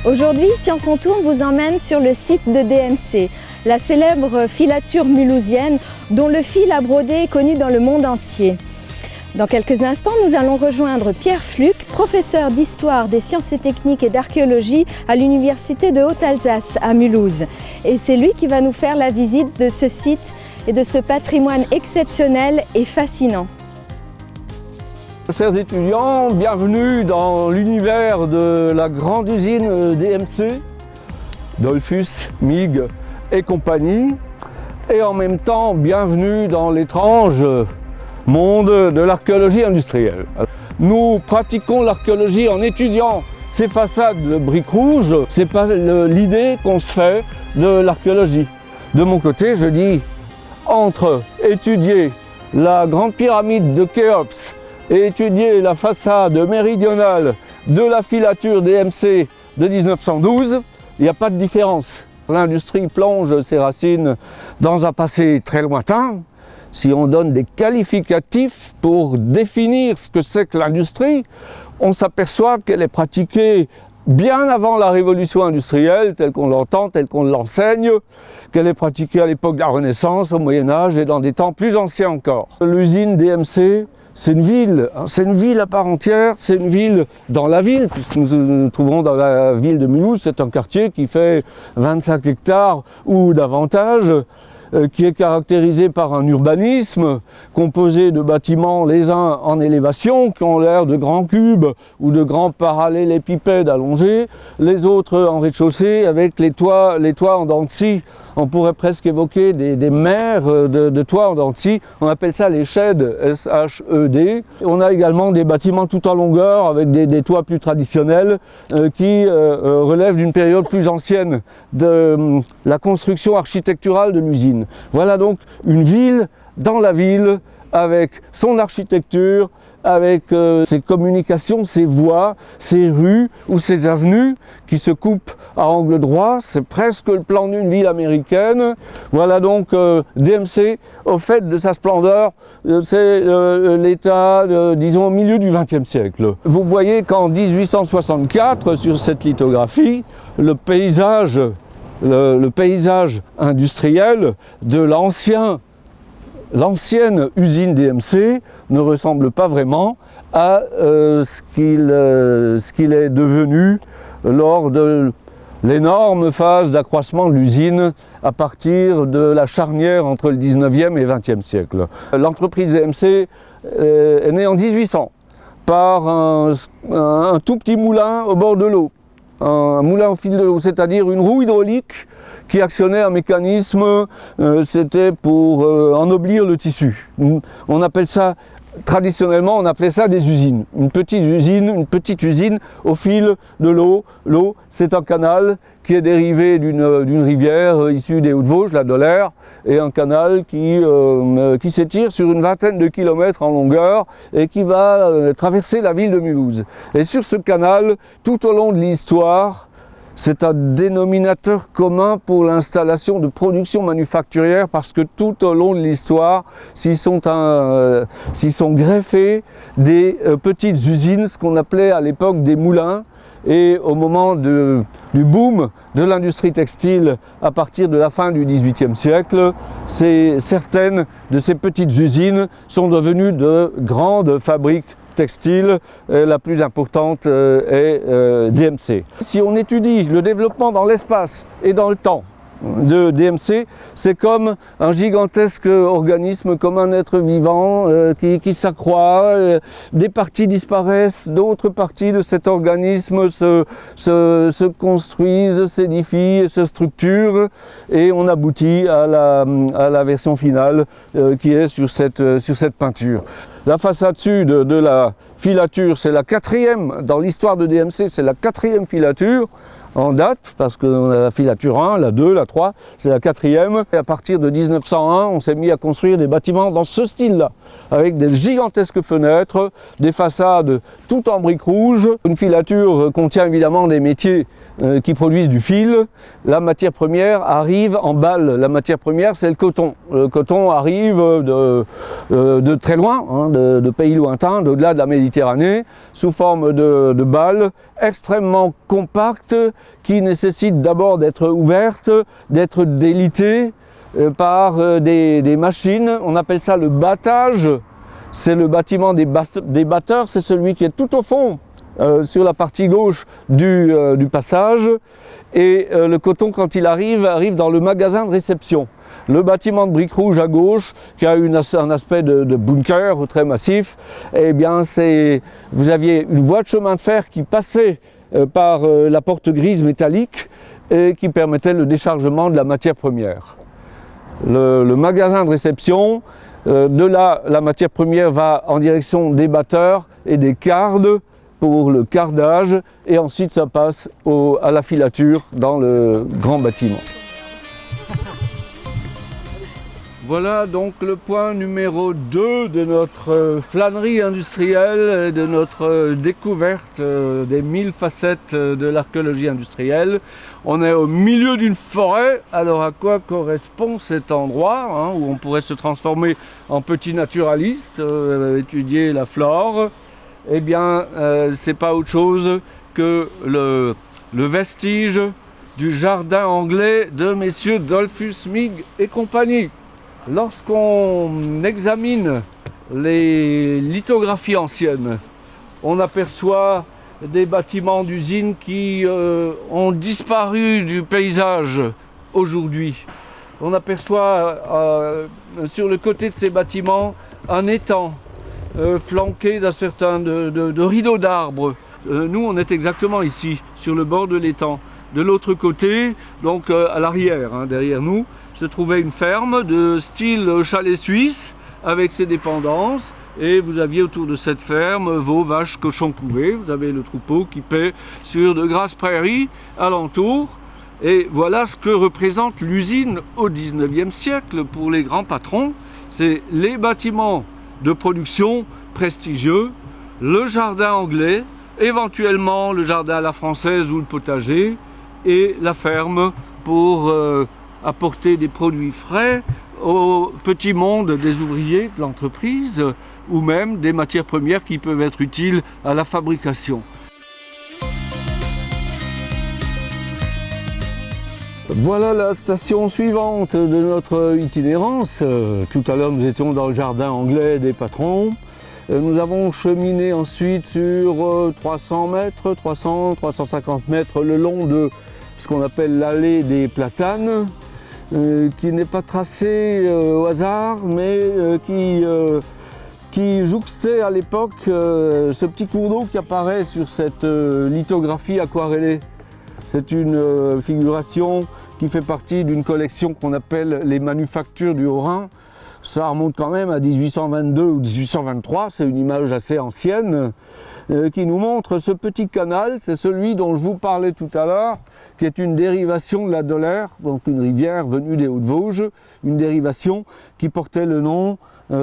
Aujourd'hui, Science on Tourne vous emmène sur le site de DMC, la célèbre filature mulhousienne dont le fil à broder est connu dans le monde entier. Dans quelques instants, nous allons rejoindre Pierre Fluck, professeur d'histoire des sciences et techniques et d'archéologie à l'université de Haute-Alsace à Mulhouse. Et c'est lui qui va nous faire la visite de ce site et de ce patrimoine exceptionnel et fascinant. Chers étudiants, bienvenue dans l'univers de la grande usine DMC, Dollfus, MIG et compagnie, et en même temps bienvenue dans l'étrange monde de l'archéologie industrielle. Nous pratiquons l'archéologie en étudiant ces façades de briques rouges, c'est pas l'idée qu'on se fait de l'archéologie. De mon côté, je dis, entre étudier la grande pyramide de Khéops et étudier la façade méridionale de la filature DMC de 1912, il n'y a pas de différence. L'industrie plonge ses racines dans un passé très lointain. Si on donne des qualificatifs pour définir ce que c'est que l'industrie, on s'aperçoit qu'elle est pratiquée bien avant la révolution industrielle, telle qu'on l'entend, telle qu'on l'enseigne, qu'elle est pratiquée à l'époque de la Renaissance, au Moyen-Âge et dans des temps plus anciens encore. L'usine DMC, c'est une ville à part entière, c'est une ville dans la ville, puisque nous nous trouvons dans la ville de Mulhouse, c'est un quartier qui fait 25 hectares ou davantage, qui est caractérisé par un urbanisme composé de bâtiments les uns en élévation, qui ont l'air de grands cubes ou de grands parallélépipèdes allongés, les autres en rez-de-chaussée avec les toits en dents de scie. On pourrait presque évoquer des mers de toits en dents de scie. On appelle ça les sheds, S-H-E-D. On a également des bâtiments tout en longueur avec des toits plus traditionnels qui relèvent d'une période plus ancienne de la construction architecturale de l'usine. Voilà donc une ville dans la ville avec son architecture, avec ses communications, ses voies, ses rues ou ses avenues qui se coupent à angle droit. C'est presque le plan d'une ville américaine. Voilà donc DMC au fait de sa splendeur. C'est l'état, disons, au milieu du XXe siècle. Vous voyez qu'en 1864, sur cette lithographie, le paysage industriel de l'ancienne usine DMC ne ressemble pas vraiment à ce qu'il est devenu lors de l'énorme phase d'accroissement de l'usine à partir de la charnière entre le 19e et 20e siècle. L'entreprise DMC est née en 1800 par un tout petit moulin au bord de l'eau. Un moulin au fil de l'eau, c'est-à-dire une roue hydraulique qui actionnait un mécanisme, c'était pour ennoblir le tissu. On appelle ça, traditionnellement, on appelait ça des usines. Une petite usine au fil de l'eau. L'eau, c'est un canal qui est dérivé d'une rivière issue des Hauts-de-Vosges, la Dollère, et un canal qui s'étire sur une vingtaine de kilomètres en longueur et qui va traverser la ville de Mulhouse. Et sur ce canal, tout au long de l'histoire, c'est un dénominateur commun pour l'installation de production manufacturière parce que tout au long de l'histoire, s'y sont greffées des petites usines, ce qu'on appelait à l'époque des moulins. Et au moment du boom de l'industrie textile à partir de la fin du XVIIIe siècle, certaines de ces petites usines sont devenues de grandes fabriques textile, la plus importante est DMC. Si on étudie le développement dans l'espace et dans le temps de DMC, c'est comme un gigantesque organisme, comme un être vivant qui s'accroît, des parties disparaissent, d'autres parties de cet organisme se construisent, s'édifient et se structurent et on aboutit à la version finale qui est sur cette peinture. La façade sud de la filature, c'est la quatrième, dans l'histoire de DMC, c'est la quatrième filature en date, parce qu'on a la filature 1, la 2, la 3, c'est la quatrième. Et à partir de 1901, on s'est mis à construire des bâtiments dans ce style-là, avec des gigantesques fenêtres, des façades tout en briques rouges. Une filature contient évidemment des métiers qui produisent du fil. La matière première arrive en balle. La matière première, c'est le coton. Le coton arrive de très loin, hein, de pays lointains, d'au-delà de la Méditerranée, sous forme de balles extrêmement compactes qui nécessitent d'abord d'être ouvertes, d'être délitées par des machines. On appelle ça le battage. C'est le bâtiment des batteurs, c'est celui qui est tout au fond, sur la partie gauche du passage. Et le coton, quand il arrive dans le magasin de réception. Le bâtiment de briques rouges à gauche, qui a un aspect de bunker très massif, eh bien vous aviez une voie de chemin de fer qui passait par la porte grise métallique et qui permettait le déchargement de la matière première. Le magasin de réception, de là, la matière première va en direction des batteurs et des cardes pour le cardage, et ensuite ça passe à la filature dans le grand bâtiment. Voilà donc le point numéro 2 de notre flânerie industrielle, de notre découverte des 1000 facettes de l'archéologie industrielle. On est au milieu d'une forêt. Alors à quoi correspond cet endroit où on pourrait se transformer en petit naturaliste, étudier la flore? Eh bien, c'est pas autre chose que le vestige du jardin anglais de messieurs Dollfus, Meek et compagnie. Lorsqu'on examine les lithographies anciennes, on aperçoit des bâtiments d'usines qui ont disparu du paysage aujourd'hui. On aperçoit sur le côté de ces bâtiments un étang flanqué d'un certain de rideaux d'arbres. Nous, on est exactement ici, sur le bord de l'étang. De l'autre côté, donc à l'arrière, derrière nous, se trouvait une ferme de style chalet suisse avec ses dépendances, et vous aviez autour de cette ferme veaux, vaches, cochons couvés. Vous avez le troupeau qui paît sur de grasses prairies alentour. Et voilà ce que représente l'usine au XIXe siècle pour les grands patrons. C'est les bâtiments de production prestigieux, le jardin anglais, éventuellement le jardin à la française ou le potager, et la ferme pour apporter des produits frais au petit monde des ouvriers de l'entreprise, ou même des matières premières qui peuvent être utiles à la fabrication. Voilà la station suivante de notre itinérance. Tout à l'heure, nous étions dans le jardin anglais des patrons. Nous avons cheminé ensuite sur 300 mètres, 350 mètres le long de ce qu'on appelle l'allée des platanes, qui n'est pas tracée au hasard, mais qui jouxtait à l'époque ce petit cours d'eau qui apparaît sur cette lithographie aquarellée. C'est une figuration qui fait partie d'une collection qu'on appelle les manufactures du Haut-Rhin. Ça remonte quand même à 1822 ou 1823, c'est une image assez ancienne qui nous montre ce petit canal. C'est celui dont je vous parlais tout à l'heure, qui est une dérivation de la Doller, donc une rivière venue des Hauts-de-Vosges, une dérivation qui portait le nom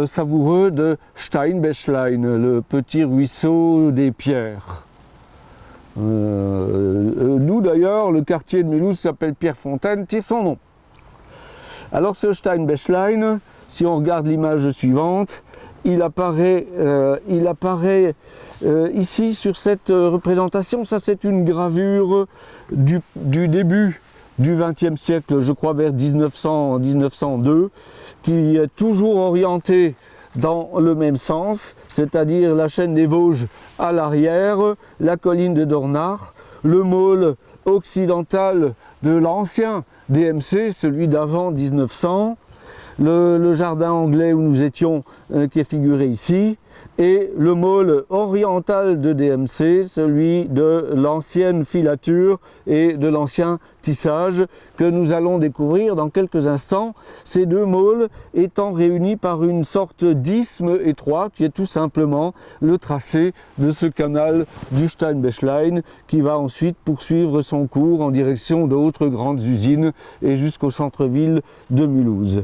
savoureux de Steinbächlein, le petit ruisseau des pierres. Nous d'ailleurs, le quartier de Mulhouse s'appelle Pierrefontaine, tire son nom. Alors ce Steinbächlein, si on regarde l'image suivante, il apparaît ici sur cette représentation. Ça, c'est une gravure du début du XXe siècle, je crois vers 1902, qui est toujours orientée dans le même sens, c'est-à-dire la chaîne des Vosges à l'arrière, la colline de Dornach, le môle occidental de l'ancien DMC, celui d'avant 1900, le jardin anglais où nous étions qui est figuré ici, et le môle oriental de DMC, celui de l'ancienne filature et de l'ancien tissage que nous allons découvrir dans quelques instants, ces deux môles étant réunis par une sorte d'isthme étroit qui est tout simplement le tracé de ce canal du Steinbächlein qui va ensuite poursuivre son cours en direction d'autres grandes usines et jusqu'au centre-ville de Mulhouse.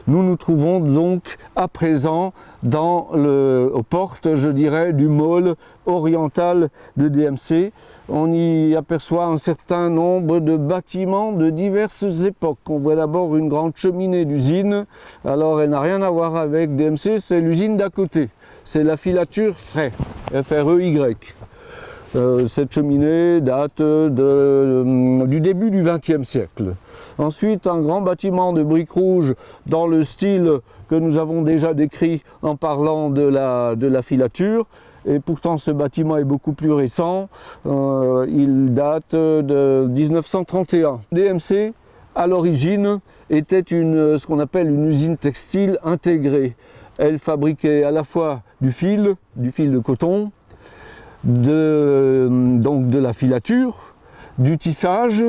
Nous nous trouvons donc à présent aux portes, je dirais, du môle oriental de DMC. On y aperçoit un certain nombre de bâtiments de diverses époques. On voit d'abord une grande cheminée d'usine. Alors elle n'a rien à voir avec DMC, c'est l'usine d'à côté. C'est la filature Frey, F-R-E-Y. Cette cheminée date du début du XXe siècle. Ensuite, un grand bâtiment de briques rouges dans le style que nous avons déjà décrit en parlant de la filature. Et pourtant, ce bâtiment est beaucoup plus récent. Il date de 1931. DMC, à l'origine, était ce qu'on appelle une usine textile intégrée. Elle fabriquait à la fois du fil de coton, donc de la filature, du tissage,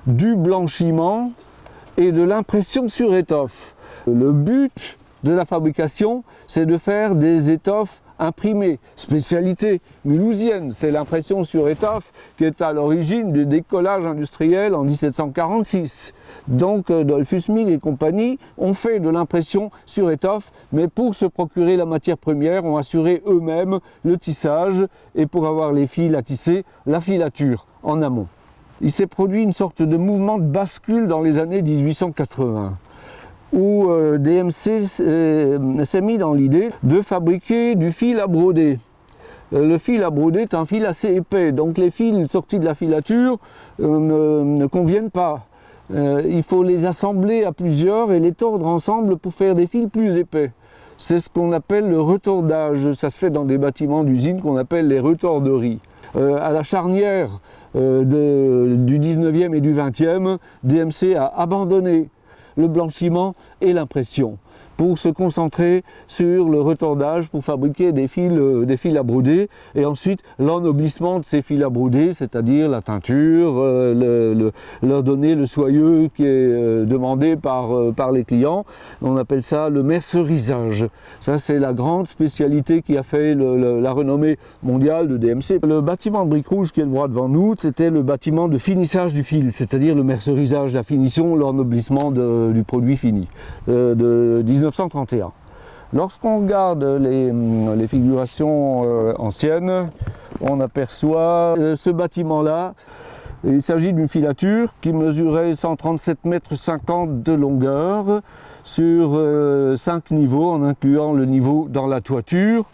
du blanchiment et de l'impression sur étoffe. Le but de la fabrication, c'est de faire des étoffes imprimées, spécialité mulhousienne. C'est l'impression sur étoffe qui est à l'origine du décollage industriel en 1746. Donc Dollfuss, Mieg et compagnie ont fait de l'impression sur étoffe, mais pour se procurer la matière première, ont assuré eux-mêmes le tissage et pour avoir les fils à tisser, la filature en amont. Il s'est produit une sorte de mouvement de bascule dans les années 1880. Où DMC s'est mis dans l'idée de fabriquer du fil à broder. Le fil à broder est un fil assez épais, donc les fils sortis de la filature ne conviennent pas. Il faut les assembler à plusieurs et les tordre ensemble pour faire des fils plus épais. C'est ce qu'on appelle le retordage. Ça se fait dans des bâtiments d'usine qu'on appelle les retorderies. À la charnière du 19e et du 20e, DMC a abandonné le blanchiment et l'impression pour se concentrer sur le retordage pour fabriquer des fils à broder et ensuite l'ennoblissement de ces fils à broder, c'est-à-dire la teinture, leur donner le soyeux qui est demandé par les clients. On appelle ça le mercerisage. Ça, c'est la grande spécialité qui a fait la renommée mondiale de DMC. Le bâtiment de briques rouges qui est le droit devant nous, c'était le bâtiment de finissage du fil, c'est-à-dire le mercerisage, la finition, l'ennoblissement du produit fini de 1931. Lorsqu'on regarde les figurations anciennes, on aperçoit ce bâtiment-là. Il s'agit d'une filature qui mesurait 137,50 mètres de longueur sur 5 niveaux, en incluant le niveau dans la toiture,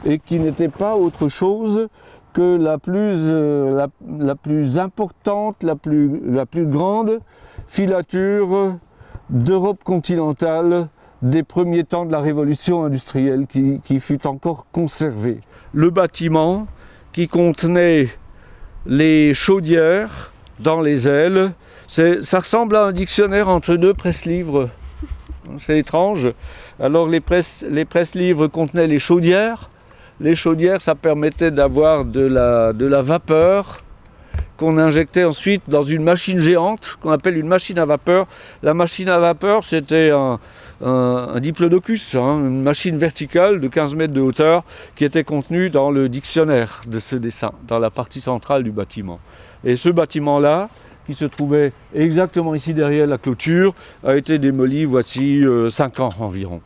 et qui n'était pas autre chose que la plus importante, la plus grande filature d'Europe continentale des premiers temps de la révolution industrielle qui fut encore conservée. Le bâtiment qui contenait les chaudières dans les ailes, ça ressemble à un dictionnaire entre deux presse-livres. C'est étrange. Alors les presse-livres contenaient les chaudières. Les chaudières, ça permettait d'avoir de la vapeur qu'on injectait ensuite dans une machine géante qu'on appelle une machine à vapeur. La machine à vapeur, c'était un diplodocus, une machine verticale de 15 mètres de hauteur qui était contenue dans le dictionnaire de ce dessin, dans la partie centrale du bâtiment. Et ce bâtiment-là, qui se trouvait exactement ici derrière la clôture, a été démoli voici 5 ans environ.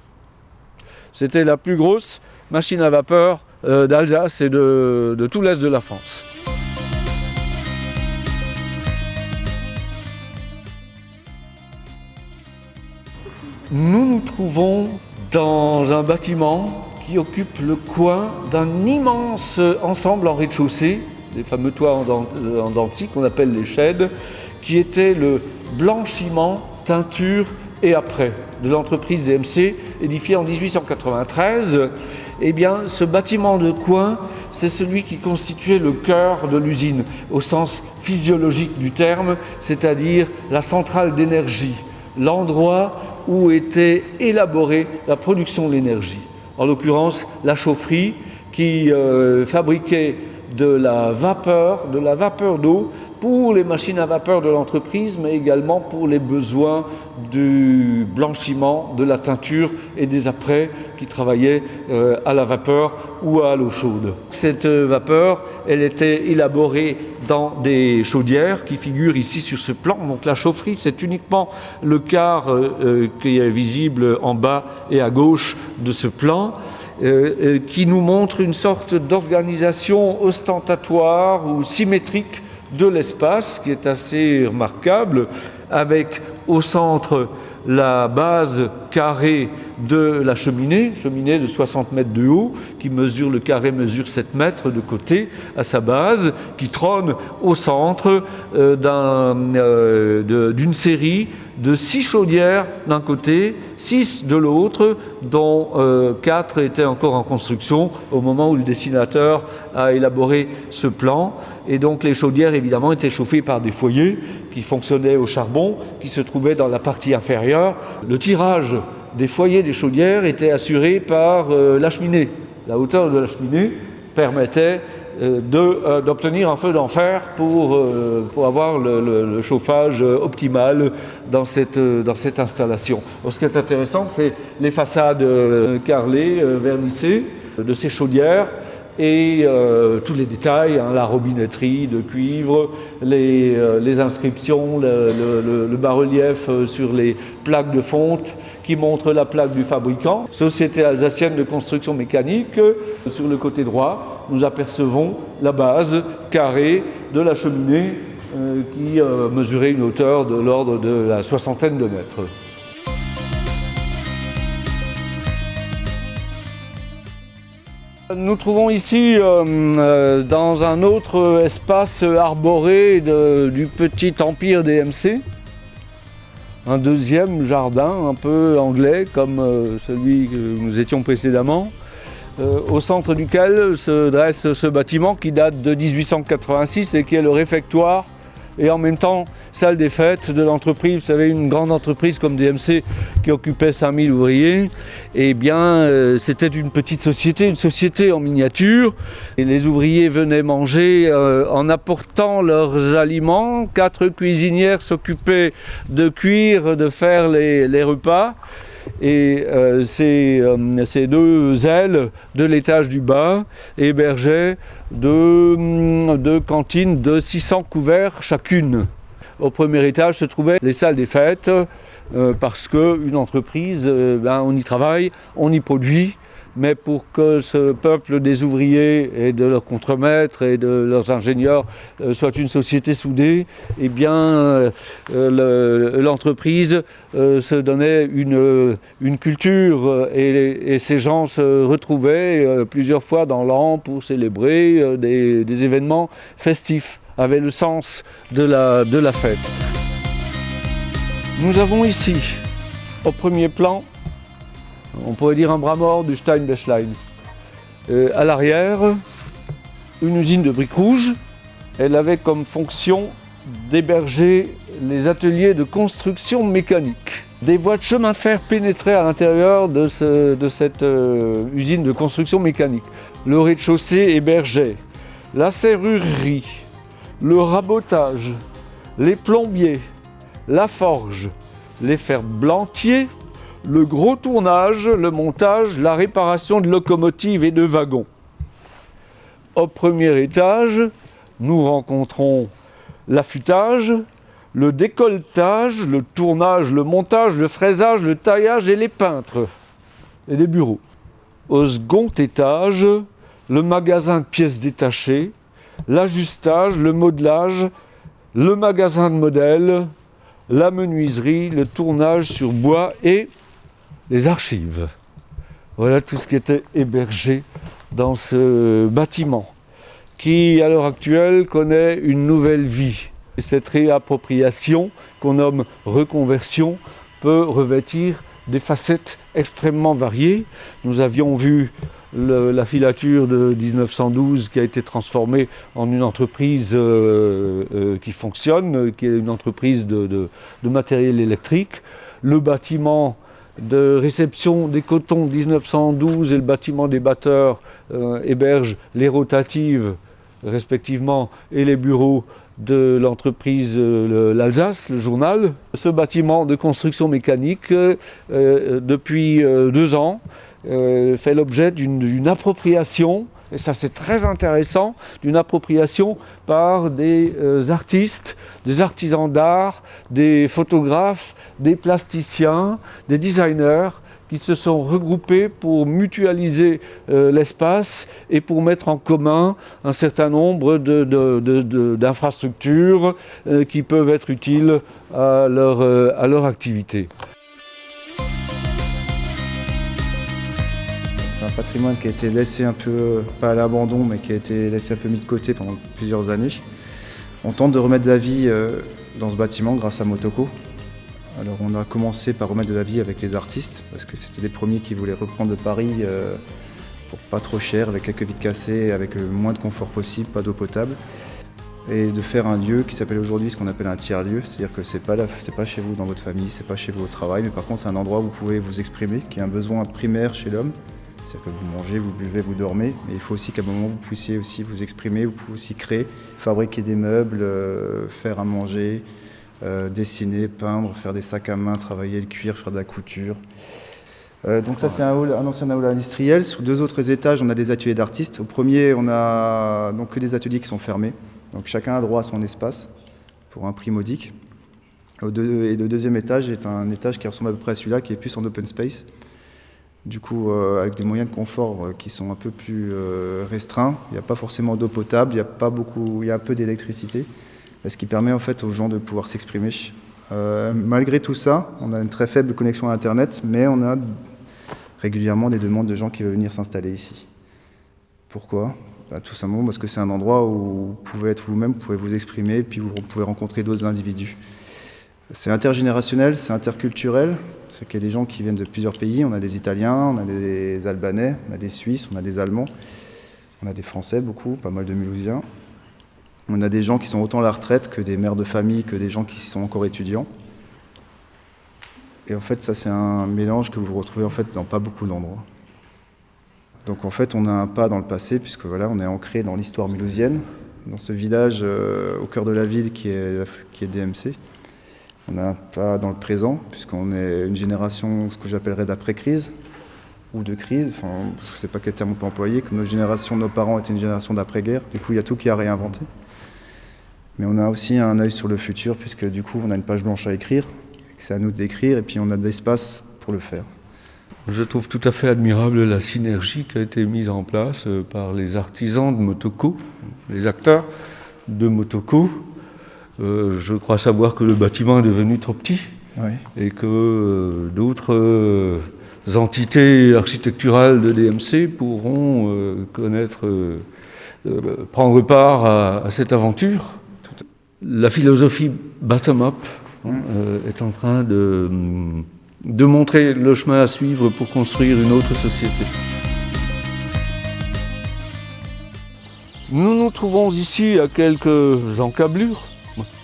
C'était la plus grosse machine à vapeur d'Alsace et de tout l'est de la France. Nous nous trouvons dans un bâtiment qui occupe le coin d'un immense ensemble en rez-de-chaussée, les fameux toits en dents de scie qu'on appelle les sheds, qui était le blanchiment, teinture et après de l'entreprise DMC, édifiée en 1893. Eh bien, ce bâtiment de coin, c'est celui qui constituait le cœur de l'usine, au sens physiologique du terme, c'est-à-dire la centrale d'énergie, l'endroit où était élaborée la production de l'énergie. En l'occurrence, la chaufferie qui fabriquait de la vapeur d'eau pour les machines à vapeur de l'entreprise, mais également pour les besoins du blanchiment, de la teinture et des apprêts qui travaillaient à la vapeur ou à l'eau chaude. Cette vapeur, elle était élaborée dans des chaudières qui figurent ici sur ce plan. Donc la chaufferie, c'est uniquement le quart qui est visible en bas et à gauche de ce plan. Qui nous montre une sorte d'organisation ostentatoire ou symétrique de l'espace qui est assez remarquable, avec au centre la base carré de la cheminée de 60 mètres de haut, qui mesure, le carré mesure 7 mètres de côté à sa base, qui trône au centre d'une série de 6 chaudières d'un côté, 6 de l'autre, dont 4 étaient encore en construction au moment où le dessinateur a élaboré ce plan. Et donc les chaudières évidemment étaient chauffées par des foyers qui fonctionnaient au charbon, qui se trouvaient dans la partie inférieure. Le tirage des foyers des chaudières était assuré par la cheminée. La hauteur de la cheminée permettait d'obtenir un feu d'enfer pour avoir le chauffage optimal dans cette installation. Alors, ce qui est intéressant, c'est les façades carrelées, vernissées de ces chaudières, et tous les détails, la robinetterie de cuivre, les inscriptions, le bas-relief sur les plaques de fonte qui montrent la plaque du fabricant. Société alsacienne de construction mécanique. Sur le côté droit, nous apercevons la base carrée de la cheminée qui mesurait une hauteur de l'ordre de la soixantaine de mètres. Nous trouvons ici, dans un autre espace arboré du petit empire DMC, un deuxième jardin un peu anglais comme celui que nous étions précédemment, au centre duquel se dresse ce bâtiment qui date de 1886 et qui est le réfectoire et en même temps salle des fêtes de l'entreprise. Vous savez, une grande entreprise comme DMC qui occupait 5000 ouvriers, eh bien c'était une petite société, une société en miniature, et les ouvriers venaient manger en apportant leurs aliments. 4 cuisinières s'occupaient de cuire, de faire les repas. Et ces 2 ailes de l'étage du bas hébergeaient 2 cantines de 600 couverts chacune. Au premier étage se trouvaient les salles des fêtes, parce qu'une entreprise, on y travaille, on y produit, mais pour que ce peuple des ouvriers et de leurs contremaîtres et de leurs ingénieurs soit une société soudée, eh bien l'entreprise se donnait une culture et ces gens se retrouvaient plusieurs fois dans l'an pour célébrer des événements festifs, avaient le sens de la fête. Nous avons ici, au premier plan, on pourrait dire un bras mort du Steinbechlein. À l'arrière, une usine de briques rouges. Elle avait comme fonction d'héberger les ateliers de construction mécanique. Des voies de chemin de fer pénétraient à l'intérieur de cette usine de construction mécanique. Le rez-de-chaussée hébergeait la serrurerie, le rabotage, les plombiers, la forge, les ferblantiers, le gros tournage, le montage, la réparation de locomotives et de wagons. Au premier étage, nous rencontrons l'affûtage, le décolletage, le tournage, le montage, le fraisage, le taillage et les peintres et les bureaux. Au second étage, le magasin de pièces détachées, l'ajustage, le modelage, le magasin de modèles, la menuiserie, le tournage sur bois et les archives. Voilà tout ce qui était hébergé dans ce bâtiment qui, à l'heure actuelle, connaît une nouvelle vie. Et cette réappropriation, qu'on nomme reconversion, peut revêtir des facettes extrêmement variées. Nous avions vu la filature de 1912 qui a été transformée en une entreprise qui fonctionne, qui est une entreprise de matériel électrique. Le bâtiment de réception des cotons 1912 et le bâtiment des batteurs hébergent les rotatives respectivement et les bureaux de l'entreprise l'Alsace, le journal. Ce bâtiment de construction mécanique, depuis 2 ans, fait l'objet d'une appropriation, et ça c'est très intéressant, d'une appropriation par des artistes, des artisans d'art, des photographes, des plasticiens, des designers, qui se sont regroupés pour mutualiser l'espace et pour mettre en commun un certain nombre d'infrastructures qui peuvent être utiles à leur activité. patrimoine qui a été laissé un peu, pas à l'abandon, mais qui a été laissé un peu mis de côté pendant plusieurs années. On tente de remettre de la vie dans ce bâtiment grâce à Motoko. Alors on a commencé par remettre de la vie avec les artistes, parce que c'était les premiers qui voulaient reprendre de Paris pour pas trop cher, avec quelques vitres cassées, avec le moins de confort possible, pas d'eau potable. Et de faire un lieu qui s'appelle aujourd'hui ce qu'on appelle un tiers-lieu, c'est-à-dire que c'est pas chez vous dans votre famille, c'est pas chez vous au travail, mais par contre c'est un endroit où vous pouvez vous exprimer, qui est un besoin primaire chez l'homme. C'est-à-dire que vous mangez, vous buvez, vous dormez, mais il faut aussi qu'à un moment vous puissiez aussi vous exprimer, vous pouvez aussi créer, fabriquer des meubles, faire à manger, dessiner, peindre, faire des sacs à main, travailler le cuir, faire de la couture. Donc ça c'est un ancien hall industriel. Sur 2 autres étages on a des ateliers d'artistes. Au premier on a donc que des ateliers qui sont fermés. Donc chacun a droit à son espace pour un prix modique. Et le deuxième étage est un étage qui ressemble à peu près à celui-là, qui est plus en open space. Du coup, avec des moyens de confort qui sont un peu plus restreints. Il n'y a pas forcément d'eau potable, il y a un peu d'électricité, ce qui permet en fait aux gens de pouvoir s'exprimer. Malgré tout ça, on a une très faible connexion à Internet, mais on a régulièrement des demandes de gens qui veulent venir s'installer ici. Pourquoi ? Tout simplement parce que c'est un endroit où vous pouvez être vous-même, vous pouvez vous exprimer, et puis vous pouvez rencontrer d'autres individus. C'est intergénérationnel, c'est interculturel, c'est qu'il y a des gens qui viennent de plusieurs pays. On a des Italiens, on a des Albanais, on a des Suisses, on a des Allemands, on a des Français beaucoup, pas mal de Mulhousiens. On a des gens qui sont autant à la retraite que des mères de famille, que des gens qui sont encore étudiants. Et en fait, ça c'est un mélange que vous retrouvez en fait dans pas beaucoup d'endroits. Donc en fait, on a un pas dans le passé, puisque voilà, on est ancré dans l'histoire mulhousienne, dans ce village au cœur de la ville qui est DMC. On a un pas dans le présent, puisqu'on est une génération, ce que j'appellerais d'après-crise, ou de crise, enfin, je ne sais pas quel terme on peut employer, comme nos générations, nos parents étaient une génération d'après-guerre, du coup il y a tout qui a réinventé. Mais on a aussi un œil sur le futur, puisque du coup on a une page blanche à écrire, c'est à nous d'écrire, et puis on a de l'espace pour le faire. Je trouve tout à fait admirable la synergie qui a été mise en place par les artisans de Motoko, les acteurs de Motoko. Je crois savoir que le bâtiment est devenu trop petit, oui, et que d'autres entités architecturales de DMC pourront prendre part à cette aventure. La philosophie bottom-up est en train de montrer le chemin à suivre pour construire une autre société. Nous nous trouvons ici à quelques encablures,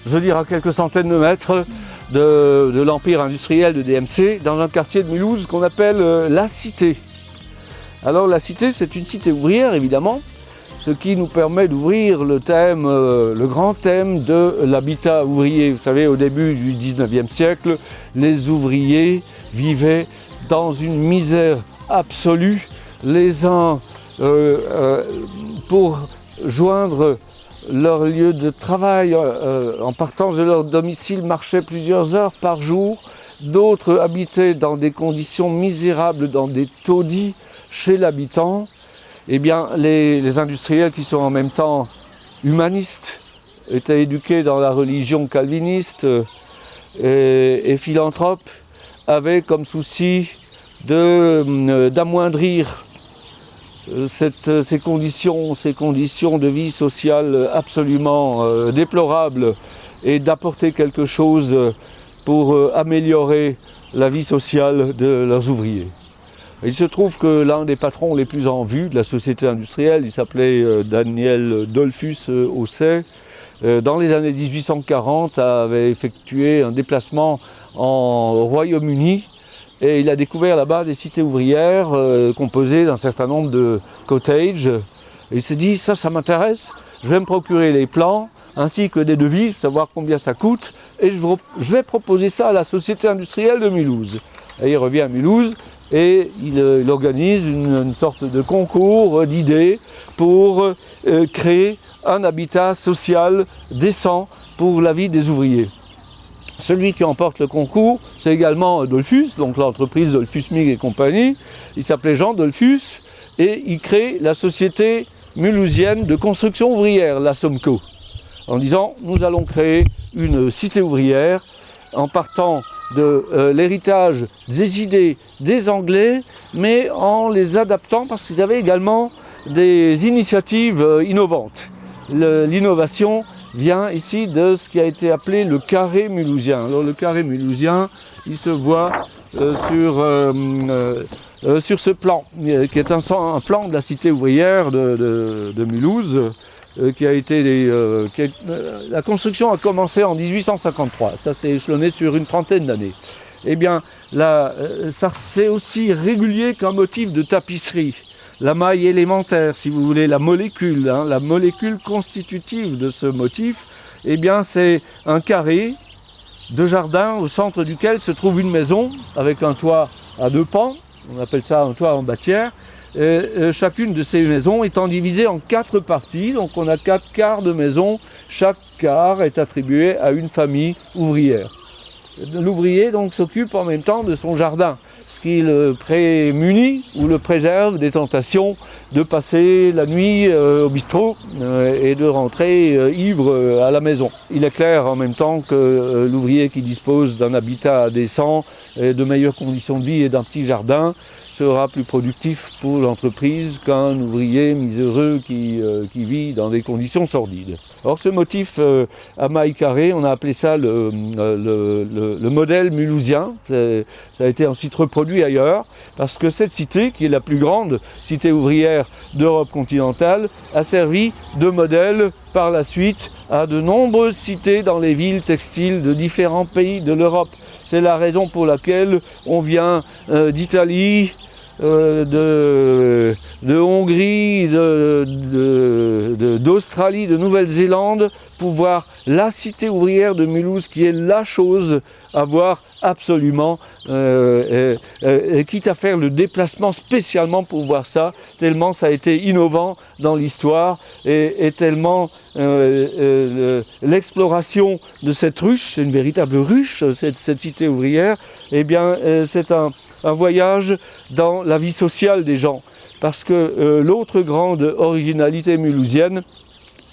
je veux dire à quelques centaines de mètres de l'empire industriel de DMC, dans un quartier de Mulhouse qu'on appelle la Cité. Alors la Cité, c'est une cité ouvrière évidemment, ce qui nous permet d'ouvrir le grand thème de l'habitat ouvrier. Vous savez, au début du 19e siècle, les ouvriers vivaient dans une misère absolue. Les uns, pour joindre leur lieu de travail, en partant de leur domicile, marchaient plusieurs heures par jour. D'autres habitaient dans des conditions misérables, dans des taudis chez l'habitant. Eh bien, les industriels qui sont en même temps humanistes, étaient éduqués dans la religion calviniste et philanthropes, avaient comme souci d'amoindrir ces conditions de vie sociale absolument déplorables et d'apporter quelque chose pour améliorer la vie sociale de leurs ouvriers. Il se trouve que l'un des patrons les plus en vue de la société industrielle, il s'appelait Daniel Dollfuss Haussay, dans les années 1840 avait effectué un déplacement au Royaume-Uni et il a découvert là-bas des cités ouvrières composées d'un certain nombre de cottages. Et il s'est dit, ça m'intéresse, je vais me procurer les plans ainsi que des devis, savoir combien ça coûte, et je vais proposer ça à la société industrielle de Mulhouse. Et il revient à Mulhouse et il organise une sorte de concours d'idées pour créer un habitat social décent pour la vie des ouvriers. Celui qui emporte le concours, c'est également Dollfuss, donc l'entreprise Dollfuss Mig et compagnie. Il s'appelait Jean Dollfuss et il crée la société mulhousienne de construction ouvrière, la SOMCO, en disant nous allons créer une cité ouvrière en partant de l'héritage des idées des Anglais, mais en les adaptant parce qu'ils avaient également des initiatives innovantes. L'innovation vient ici de ce qui a été appelé le carré mulhousien. Alors le carré mulhousien, il se voit sur ce plan, qui est un plan de la cité ouvrière de Mulhouse, la construction a commencé en 1853, ça s'est échelonné sur une trentaine d'années. Eh bien, ça c'est aussi régulier qu'un motif de tapisserie. La maille élémentaire, si vous voulez, la molécule constitutive de ce motif, eh bien, c'est un carré de jardin au centre duquel se trouve une maison avec un toit à 2 pans, on appelle ça un toit en bâtière. Chacune de ces maisons étant divisée en 4 parties, donc on a 4 quarts de maison, chaque quart est attribué à une famille ouvrière. L'ouvrier donc s'occupe en même temps de son jardin, ce qui le prémunit ou le préserve des tentations de passer la nuit au bistrot et de rentrer ivre à la maison. Il est clair en même temps que l'ouvrier qui dispose d'un habitat décent, et de meilleures conditions de vie et d'un petit jardin sera plus productif pour l'entreprise qu'un ouvrier miséreux qui vit dans des conditions sordides. Or ce motif à maille carrée, on a appelé ça le modèle mulhousien. Ça a été ensuite reproduit ailleurs parce que cette cité, qui est la plus grande cité ouvrière d'Europe continentale, a servi de modèle par la suite à de nombreuses cités dans les villes textiles de différents pays de l'Europe. C'est la raison pour laquelle on vient d'Italie, de Hongrie, d'Australie, de Nouvelle-Zélande, pour voir la cité ouvrière de Mulhouse, qui est la chose à voir absolument, quitte à faire le déplacement spécialement pour voir ça, tellement ça a été innovant dans l'histoire, et tellement l'exploration de cette ruche, c'est une véritable ruche, cette cité ouvrière, eh bien c'est un voyage dans la vie sociale des gens. Parce que l'autre grande originalité mulhousienne,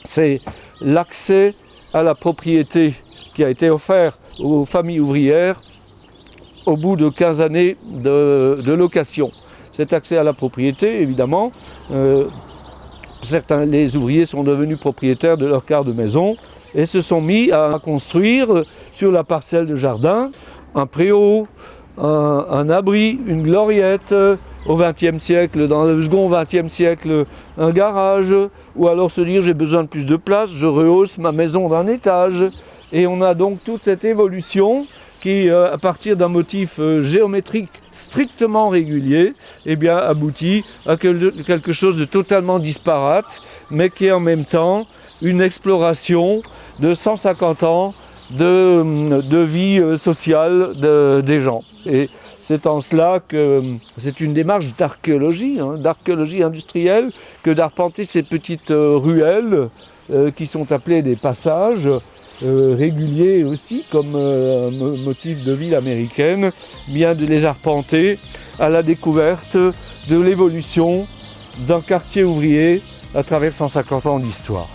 c'est l'accès à la propriété qui a été offert aux familles ouvrières au bout de 15 années de location. Cet accès à la propriété, évidemment, les ouvriers sont devenus propriétaires de leur quart de maison et se sont mis à construire sur la parcelle de jardin un préau, un abri, une gloriette, au XXe siècle, dans le second XXe siècle, un garage, ou alors se dire j'ai besoin de plus de place, je rehausse ma maison d'un étage. Et on a donc toute cette évolution qui, à partir d'un motif géométrique strictement régulier, eh bien, aboutit à quelque chose de totalement disparate, mais qui est en même temps une exploration de 150 ans de vie sociale des gens. Et c'est en cela que c'est une démarche d'archéologie, d'archéologie industrielle, que d'arpenter ces petites ruelles qui sont appelées des passages réguliers aussi, comme un motif de ville américaine, bien de les arpenter à la découverte de l'évolution d'un quartier ouvrier à travers 150 ans d'histoire.